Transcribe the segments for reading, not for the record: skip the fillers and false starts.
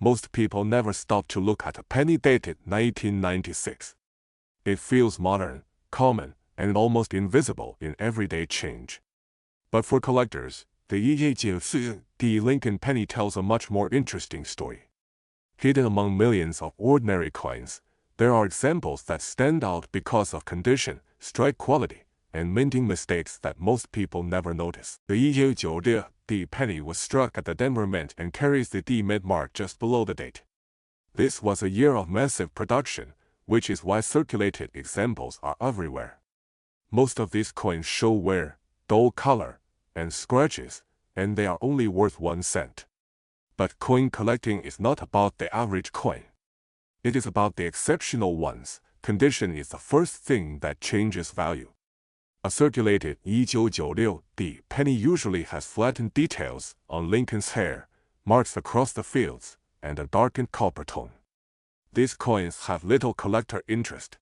most people never stop to look at a penny dated 1996. It feels modern, common, and almost invisible in everyday change. But for collectors, the Lincoln penny tells a much more interesting story. Hidden among millions of ordinary coins, there are examples that stand out because of condition, strike quality, and minting mistakes that most people never notice. The penny was struck at the Denver Mint and carries the D mint mark just below the date. This was a year of massive production, which is why circulated examples are everywhere. Most of these coins show wear, dull color, and scratches, and they are only worth 1 cent. But coin collecting is not about the average coin. It is about the exceptional ones. Condition is the first thing that changes value. A circulated 1996 D penny usually has flattened details on Lincoln's hair, marks across the fields, and a darkened copper tone. These coins have little collector interest.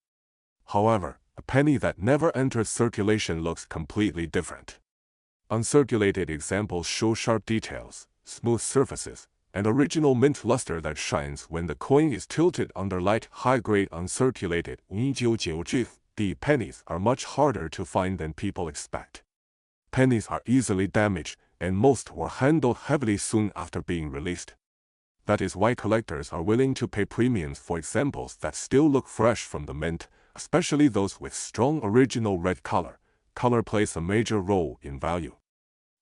However, a penny that never entered circulation looks completely different. Uncirculated examples show sharp details, smooth surfaces, and original mint luster that shines when the coin is tilted under light. High-grade uncirculated 1996 D pennies are much harder to find than people expect. Pennies are easily damaged, and most were handled heavily soon after being released. That is why collectors are willing to pay premiums for examples that still look fresh from the mint, especially those with strong original red color. Color plays a major role in value.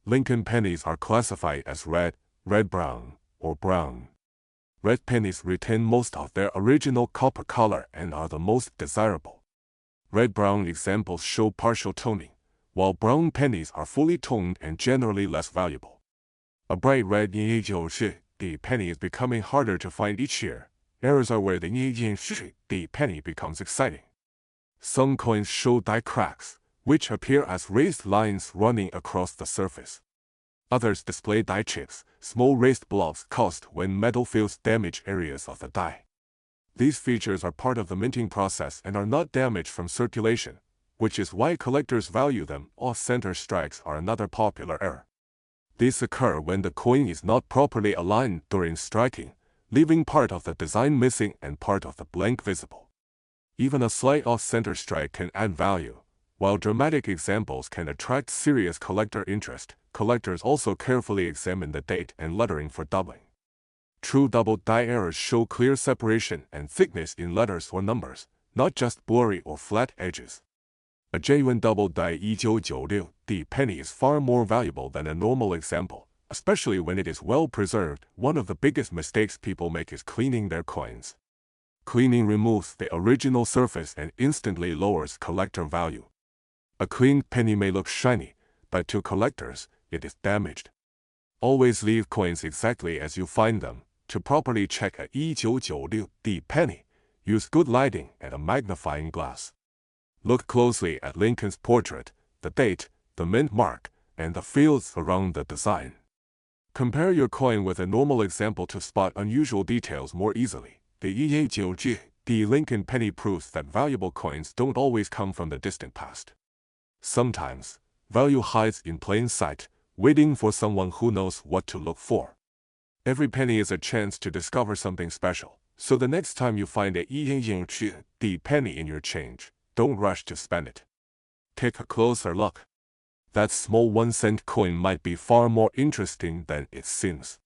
Lincoln pennies are classified as red, red-brown, or brown. Red pennies retain most of their original copper color and are the most desirable. Red-brown examples show partial toning, while brown pennies are fully toned and generally less valuable. A bright red 1996 D penny is becoming harder to find each year. Areas are where the 1996 D penny becomes exciting. Some coins show die cracks, which appear as raised lines running across the surface. Others display die chips, small raised blobs caused when metal feels damage areas of the die. These features are part of the minting process and are not damaged from circulation, which is why collectors value them. Off-center strikes are another popular error. These occur when the coin is not properly aligned during striking, leaving part of the design missing and part of the blank visible. Even a slight off-center strike can add value. While dramatic examples can attract serious collector interest, collectors also carefully examine the date and lettering for doubling. True double die errors show clear separation and thickness in letters or numbers, not just blurry or flat edges. A genuine double die 1996 D penny is far more valuable than a normal example, especially when it is well preserved. One of the biggest mistakes people make is cleaning their coins. Cleaning removes the original surface and instantly lowers collector value. A cleaned penny may look shiny, but to collectors, it is damaged. Always leave coins exactly as you find them. To properly check a 1996 D penny, use good lighting and a magnifying glass. Look closely at Lincoln's portrait, the date, the mint mark, and the fields around the design. Compare your coin with a normal example to spot unusual details more easily. The 1996 D Lincoln penny proves that valuable coins don't always come from the distant past. Sometimes, value hides in plain sight, waiting for someone who knows what to look for. Every penny is a chance to discover something special, so the next time you find a 1996 D penny in your change, don't rush to spend it. Take a closer look. That small 1 cent coin might be far more interesting than it seems.